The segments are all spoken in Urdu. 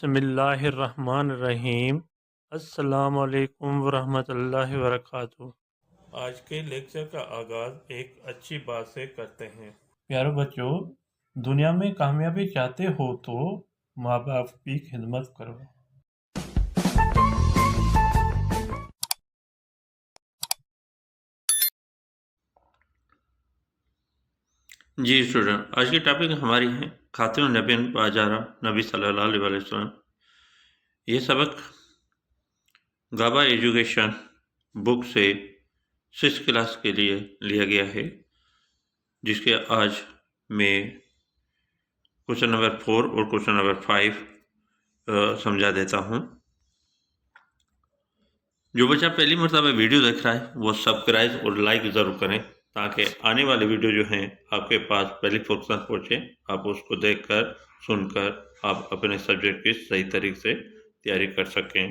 بسم اللہ الرحمن الرحیم۔ السلام علیکم ورحمۃ اللہ وبرکاتہ۔ آج کے لیکچر کا آغاز ایک اچھی بات سے کرتے ہیں۔ پیارے بچوں، دنیا میں کامیابی چاہتے ہو تو ماں باپ کی خدمت کرو۔ جی اسٹوڈنٹ، آج کی ٹاپک ہماری ہے خاتم النبیین باجارہ نبی صلی اللہ علیہ وسلم۔ یہ سبق گابا ایجوکیشن بک سے 6 کلاس کے لیے لیا گیا ہے، جس کے آج میں کوشچن نمبر 4 اور کوشچن نمبر 5 سمجھا دیتا ہوں۔ جو بچہ پہلی مرتبہ ویڈیو دیکھ رہا ہے وہ سبسکرائب اور لائک ضرور کریں، تاکہ آنے والے ویڈیو جو ہیں آپ کے پاس پہلی فرصت پہنچے، آپ اس کو دیکھ کر سن کر آپ اپنے سبجیکٹ کی صحیح طریقے سے تیاری کر سکیں۔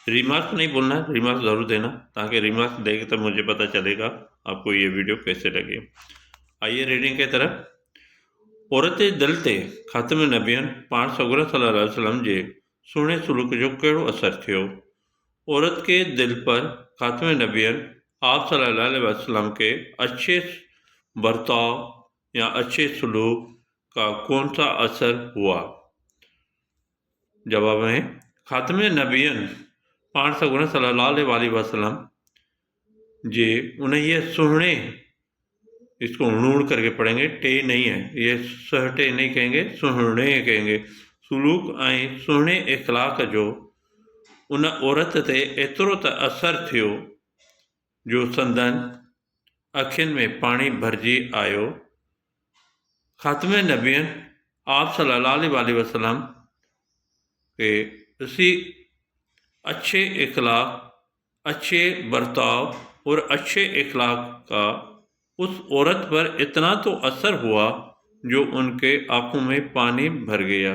ریمارکس نہیں بولنا ہے، ریمارکس ضرور دینا، تاکہ ریمارکس دے گے تو مجھے پتہ چلے گا آپ کو یہ ویڈیو کیسے لگے۔ آئیے ریڈنگ کی طرف۔ عورت دل تے خاتم النبیین پاک سرور صلی اللہ علیہ وسلم جے سونے سلوک جو کیڑو اثر تھیو؟ عورت کے دل پر خاتم النبیین آپ صلی اللہ علیہ وسلم کے اچھے برتاؤ یا اچھے سلوک کا کون سا اثر ہوا؟ جواب ہے خاتم النبیین پاک سرور صلی اللہ علیہ وسلم جی انہیں یہ سہنے، اس کو نوڑ کر کے پڑھیں گے، ٹے نہیں ہے، یہ سہٹے نہیں کہیں گے، سہنے کہیں گے، سلوک آئیں سہنے اخلاق جو ان عورت تے ایترو تا اثر تھیو جو سندن اکھن میں پانی بھرجی آیو۔ خاتم النبیین آپ صلی اللہ علیہ وسلم کے اسی اچھے اخلاق، اچھے برتاؤ اور اچھے اخلاق کا اس عورت پر اتنا تو اثر ہوا جو ان کے آنکھوں میں پانی بھر گیا۔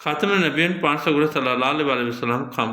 خاتم النبیین پاک سرور صلی اللہ علیہ وسلم کھاں